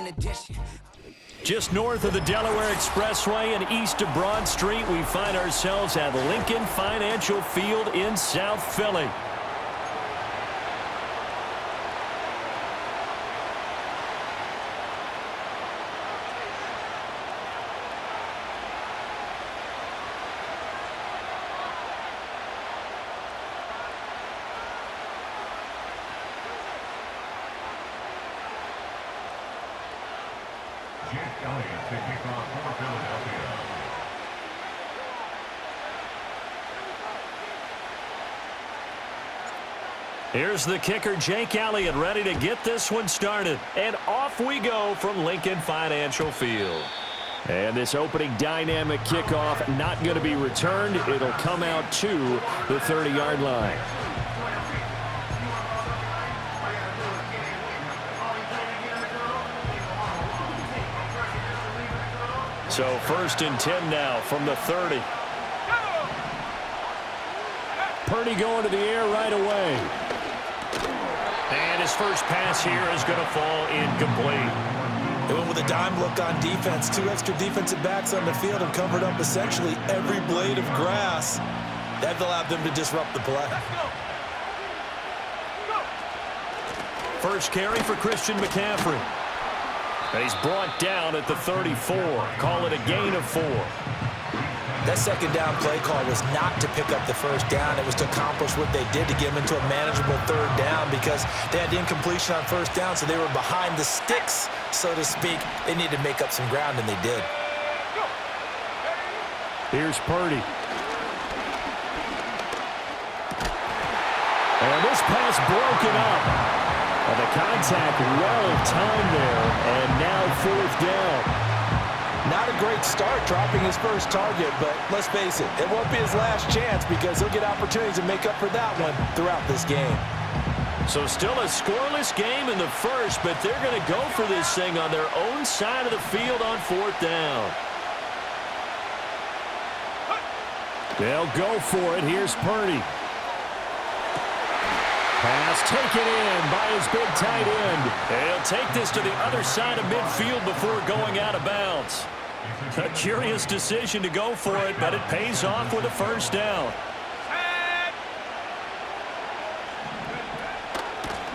addition. Just north of the Delaware Expressway and east of Broad Street, we find ourselves at Lincoln Financial Field in South Philly. Jake Elliott to kick off for Philadelphia. Here's the kicker, Jake Elliott, ready to get this one started. And off we go from Lincoln Financial Field. And this opening dynamic kickoff not going to be returned. It'll come out to the 30-yard line. So 1st and 10 now from the 30. Purdy going to the air right away. And his first pass here is going to fall incomplete. They went with a dime look on defense. 2 extra defensive backs on the field and covered up essentially every blade of grass. That allowed them to disrupt the play. First carry for Christian McCaffrey. And he's brought down at the 34. Call it a gain of 4. That second down play call was not to pick up the first down. It was to accomplish what they did to get them into a manageable 3rd down because they had incompletion on first down, so they were behind the sticks, so to speak. They needed to make up some ground, and they did. Here's Purdy. And this pass broken up. And the contact well-timed there, and now 4th down. Not a great start dropping his first target, but let's face it, it won't be his last chance because he'll get opportunities to make up for that one throughout this game. So still a scoreless game in the first, but they're going to go for this thing on their own side of the field on 4th down. They'll go for it. Here's Purdy. Pass taken in by his big tight end. He'll take this to the other side of midfield before going out of bounds. A curious decision to go for it, but it pays off with a first down.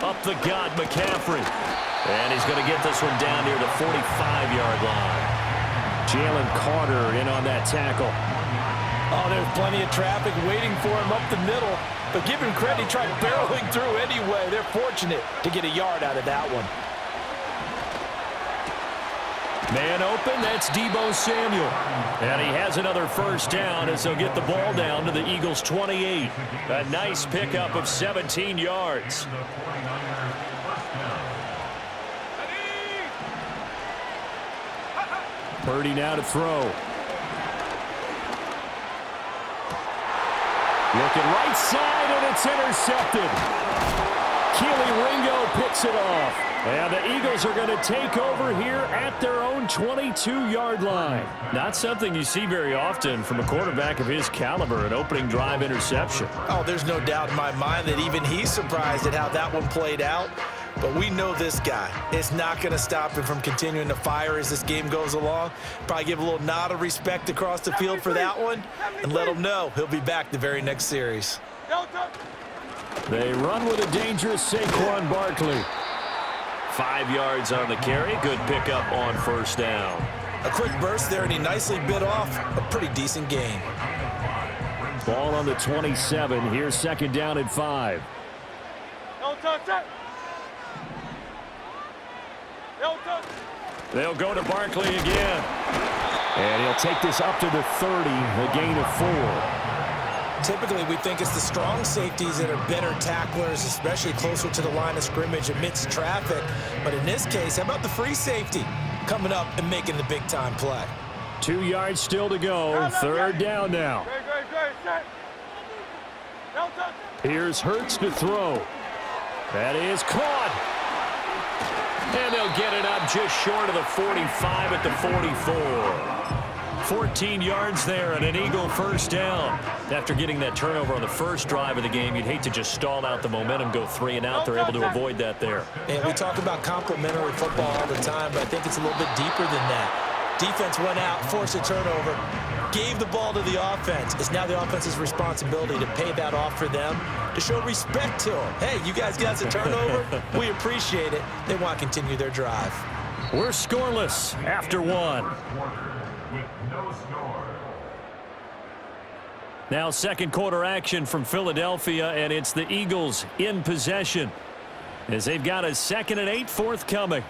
Up the gut, McCaffrey. And he's going to get this one down near the 45-yard line. Jalen Carter in on that tackle. Oh, there's plenty of traffic waiting for him up the middle. But give him credit, he tried barreling through anyway. They're fortunate to get a yard out of that one. Man open, that's Deebo Samuel. And he has another first down as they'll get the ball down to the Eagles' 28. A nice pickup of 17 yards. Purdy now to throw. Looking right side, and it's intercepted. Keely Ringo picks it off. And the Eagles are going to take over here at their own 22-yard line. Not something you see very often from a quarterback of his caliber, an opening drive interception. Oh, there's no doubt in my mind that even he's surprised at how that one played out. But we know this guy. It's not going to stop him from continuing to fire as this game goes along. Probably give a little nod of respect across the field for that one and let him know he'll be back the very next series. They run with a dangerous Saquon Barkley. 5 yards on the carry. Good pickup on first down. A quick burst there, and he nicely bit off a pretty decent gain. Ball on the 27. Here's 2nd down and 5. They'll go to Barkley again. And he'll take this up to the 30, a gain of 4. Typically, we think it's the strong safeties that are better tacklers, especially closer to the line of scrimmage amidst traffic. But in this case, how about the free safety coming up and making the big-time play? 2 yards still to go. 3rd down now. Here's Hurts to throw. That is caught. And they'll get it up just short of the 45 at the 44. 14 yards there and an Eagle first down. After getting that turnover on the first drive of the game, you'd hate to just stall out the momentum, go 3 and out. They're able to avoid that there. And we talk about complementary football all the time, but I think it's a little bit deeper than that. Defense went out, forced a turnover, gave the ball to the offense. It's now the offense's responsibility to pay that off for them, to show respect to them. Hey, you guys got a turnover? We appreciate it. They want to continue their drive. We're scoreless after 1. With no score. Now second quarter action from Philadelphia, and it's the Eagles in possession as they've got a 2nd and 8 forthcoming.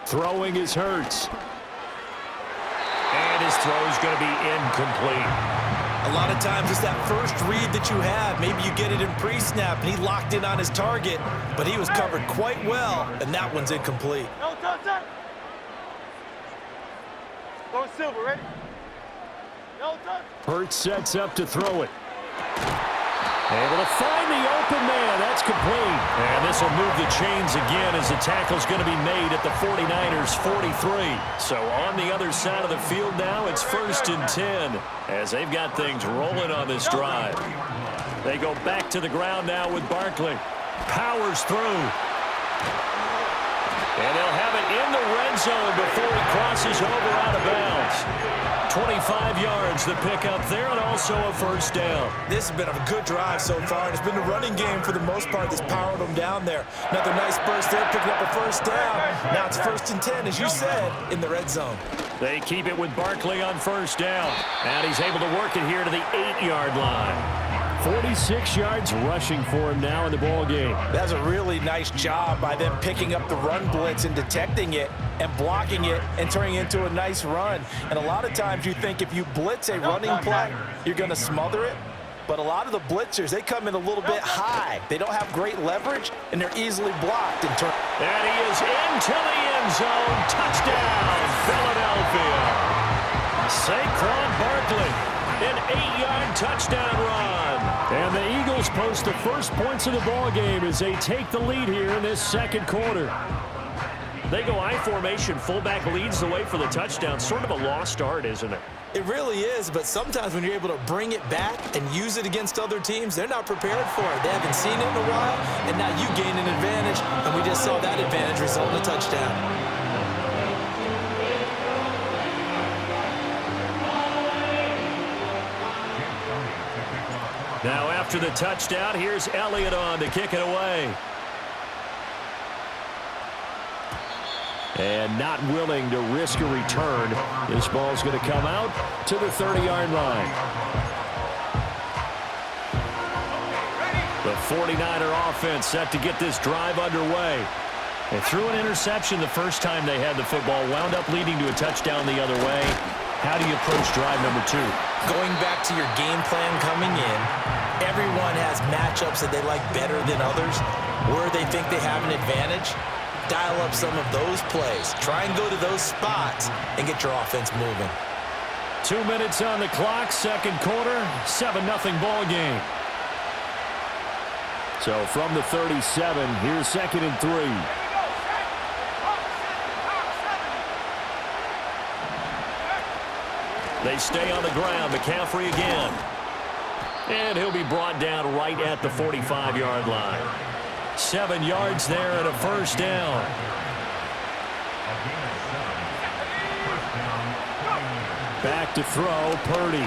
Throwing is Hurts. And his throw is going to be incomplete. A lot of times it's that first read that you have. Maybe you get it in pre-snap, and he locked in on his target, but he was covered quite well, and that one's incomplete. Go Silver, ready? Hurts sets up to throw it. Able to find the open man. That's complete. And this will move the chains again as the tackle's going to be made at the 49ers' 43. So on the other side of the field now, it's 1st and 10 as they've got things rolling on this drive. They go back to the ground now with Barkley. Powers through. And they'll have it in the red zone before he crosses over out of bounds. 25 yards the pickup there, and also a first down. This has been a good drive so far, and it's been the running game for the most part that's powered them down there. Another nice burst there, picking up a first down. Now it's 1st and 10, as you said, in the red zone. They keep it with Barkley on first down. And he's able to work it here to the 8-yard line. 46 yards rushing for him now in the ball game. That's a really nice job by them picking up the run blitz and detecting it and blocking it and turning it into a nice run. And a lot of times you think if you blitz a running play, you're going to smother it. But a lot of the blitzers, they come in a little bit high. They don't have great leverage, and they're easily blocked. And he is into the end zone. Touchdown, Philadelphia. Saquon Barkley. An 8-yard touchdown run. And the Eagles post the first points of the ball game as they take the lead here in this second quarter. They go I formation. Fullback leads the way for the touchdown. Sort of a lost art, isn't it? It really is, but sometimes when you're able to bring it back and use it against other teams, they're not prepared for it. They haven't seen it in a while, and now you gain an advantage, and we just saw that advantage result in a touchdown. Now after the touchdown, here's Elliott on to kick it away. And not willing to risk a return. This ball's going to come out to the 30-yard line. The 49er offense set to get this drive underway. They threw an interception the first time they had the football, wound up leading to a touchdown the other way. How do you approach drive number 2? Going back to your game plan coming in, everyone has matchups that they like better than others, where they think they have an advantage. Dial up some of those plays. Try and go to those spots and get your offense moving. 2 minutes on the clock, second quarter, 7-0 ball game. So from the 37, here's 2nd and 3. They stay on the ground. McCaffrey again. And he'll be brought down right at the 45-yard line. 7 yards there and a first down. Back to throw, Purdy.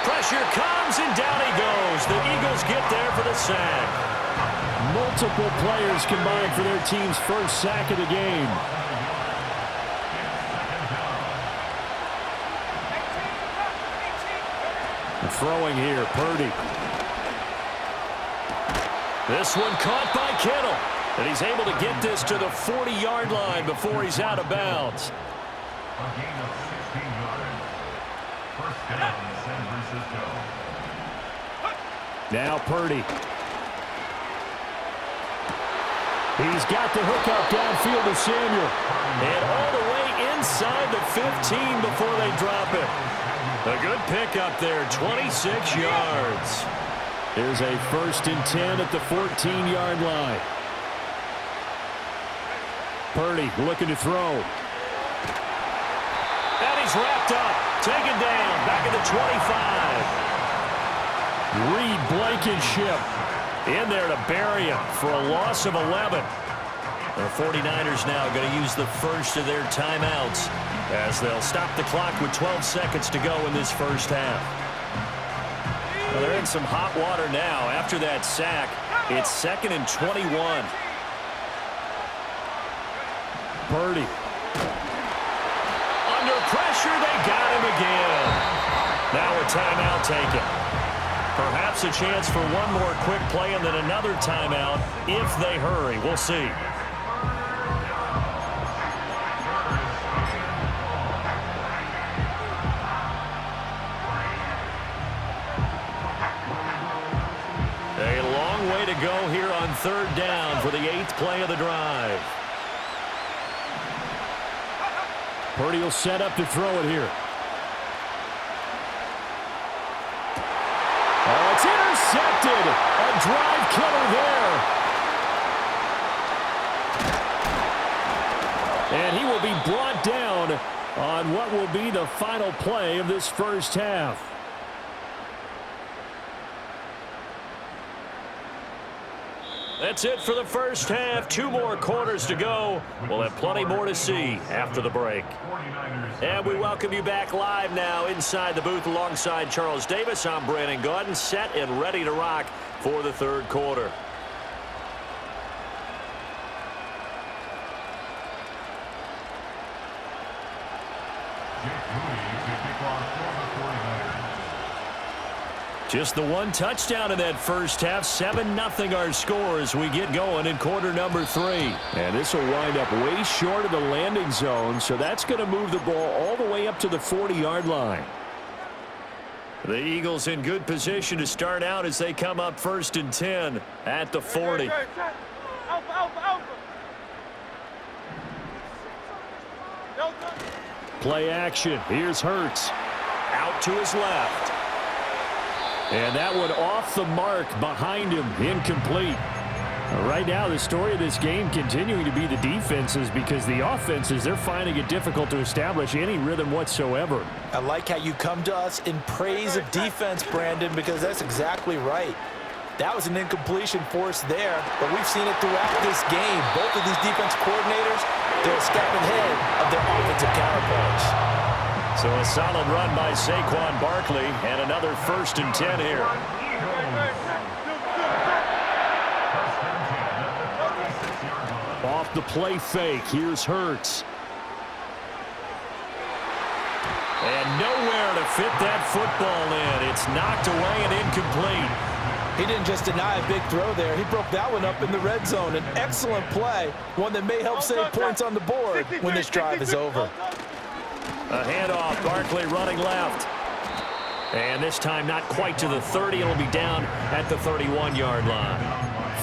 Pressure comes, and down he goes. The Eagles get there for the sack. Multiple players combined for their team's first sack of the game. Throwing here, Purdy. This one caught by Kittle. And he's able to get this to the 40-yard line before he's out of bounds. A gain of 16 yards. First down, San Francisco. Now Purdy. He's got the hook up downfield to Samuel. And all the way inside the 15 before they drop it. A good pickup there, 26 yards. Here's a 1st and 10 at the 14-yard line. Purdy looking to throw. And he's wrapped up, taken down, back at the 25. Reed Blankenship in there to bury him for a loss of 11. The 49ers now going to use the first of their timeouts as they'll stop the clock with 12 seconds to go in this first half. Well, they're in some hot water now. After that sack, it's 2nd and 21. Purdy. Under pressure, they got him again. Now a timeout taken. Perhaps a chance for one more quick play and then another timeout if they hurry. We'll see. A long way to go here on 3rd down for the 8th play of the drive. Purdy will set up to throw it here. Oh, it's intercepted. A drive killer there. And he will be brought down on what will be the final play of this first half. That's it for the first half. 2 more quarters to go. We'll have plenty more to see after the break. And we welcome you back live now inside the booth alongside Charles Davis. I'm Brandon Gaudin, set and ready to rock for the 3rd quarter. Just the one touchdown in that first half. 7-0 our score as we get going in quarter number 3. And this will wind up way short of the landing zone, so that's going to move the ball all the way up to the 40-yard line. The Eagles in good position to start out as they come up 1st and 10 at the 40. Play action. Here's Hurts. Out to his left. And that one off the mark behind him, incomplete. Right now, the story of this game continuing to be the defenses, because the offenses, they're finding it difficult to establish any rhythm whatsoever. I like how you come to us in praise of defense, Brandon, because that's exactly right. That was an incompletion force there, but we've seen it throughout this game. Both of these defense coordinators, they're a step ahead of their offensive counterparts. So a solid run by Saquon Barkley, and another 1st and 10 here. Off the play fake, here's Hurts. And nowhere to fit that football in. It's knocked away and incomplete. He didn't just deny a big throw there. He broke that one up in the red zone. An excellent play, one that may help save points on the board when this drive is over. A handoff, Barkley running left. And this time not quite to the 30. It'll be down at the 31-yard line.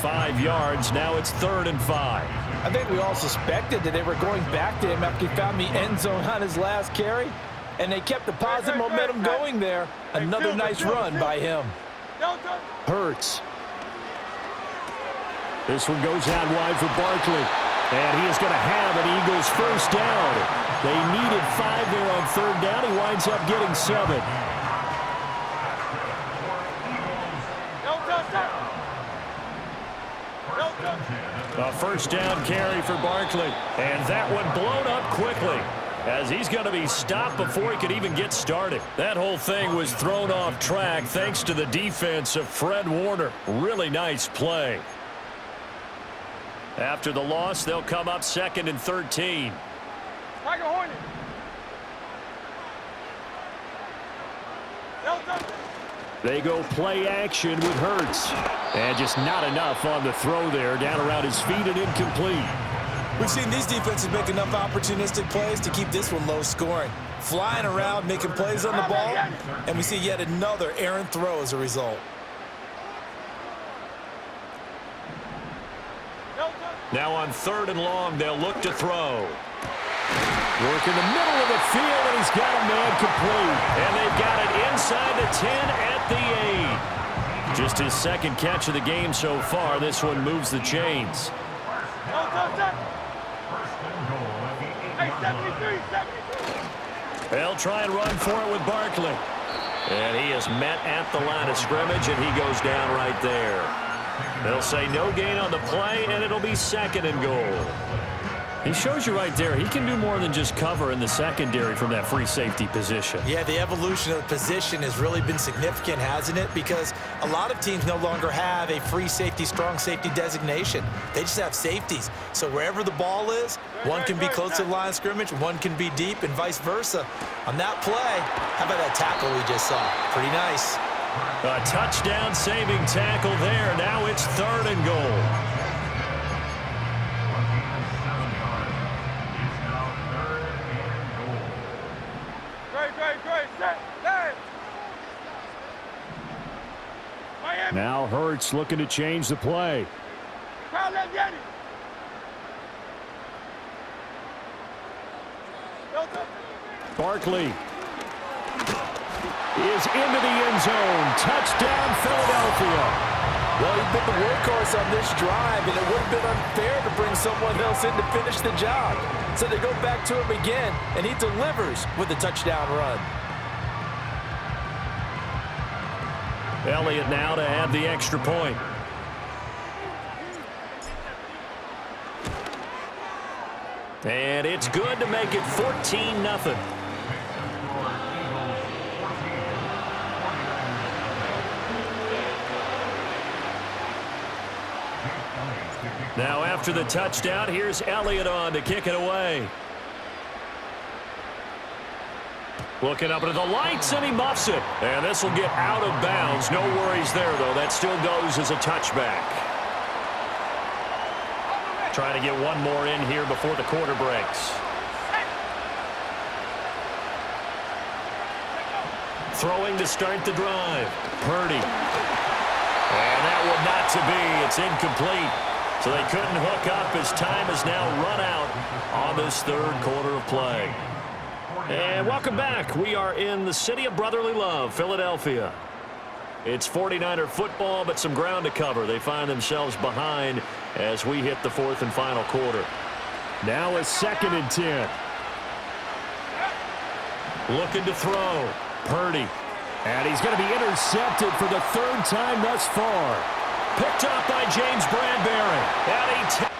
5 yards, now it's 3rd and 5. I think we all suspected that they were going back to him after he found the end zone on his last carry. And they kept the positive momentum going there. Another nice run by him. Hurts. This one goes out wide for Barkley. And he is going to have an Eagles first down. They needed 5 there on 3rd down. He winds up getting 7. A first down carry for Barkley. And that one blown up quickly, as he's going to be stopped before he could even get started. That whole thing was thrown off track thanks to the defense of Fred Warner. Really nice play. After the loss, they'll come up 2nd and 13. They go play action with Hurts. And just not enough on the throw there. Down around his feet and incomplete. We've seen these defenses make enough opportunistic plays to keep this one low scoring. Flying around, making plays on the ball, and we see yet another errant throw as a result. Now on 3rd and long, they'll look to throw. Work in the middle of the field, and he's got a man complete. And they've got it inside the 10 at the 8. Just his 2nd catch of the game so far. This one moves the chains. Hey, 73, 73. They'll try and run for it with Barkley. And he is met at the line of scrimmage, and he goes down right there. They'll say no gain on the play, and it'll be 2nd and goal. He shows you right there, he can do more than just cover in the secondary from that free safety position. Yeah, the evolution of the position has really been significant, hasn't it? Because a lot of teams no longer have a free safety, strong safety designation. They just have safeties. So wherever the ball is, one can be close to the line of scrimmage, one can be deep, and vice versa. On that play, how about that tackle we just saw? Pretty nice. A touchdown-saving tackle there. Now it's 3rd and goal. Now Hurts looking to change the play. Barkley is into the end zone. Touchdown, Philadelphia. Well, he's been the workhorse on this drive, and it would have been unfair to bring someone else in to finish the job. So they go back to him again, and he delivers with a touchdown run. Elliott now to add the extra point. And it's good to make it 14-0. Now after the touchdown, here's Elliott on to kick it away. Looking up into the lights, and he muffs it. And this will get out of bounds. No worries there, though. That still goes as a touchback. Trying to get one more in here before the quarter breaks. Throwing to start the drive. Purdy. And that one not to be. It's incomplete. So they couldn't hook up as time has now run out on this 3rd quarter of play. And welcome back. We are in the city of brotherly love, Philadelphia. It's 49er football, but some ground to cover. They find themselves behind as we hit the 4th and final quarter. Now a 2nd and 10. Looking to throw. Purdy. And he's going to be intercepted for the 3rd time thus far. Picked up by James Bradbury. And he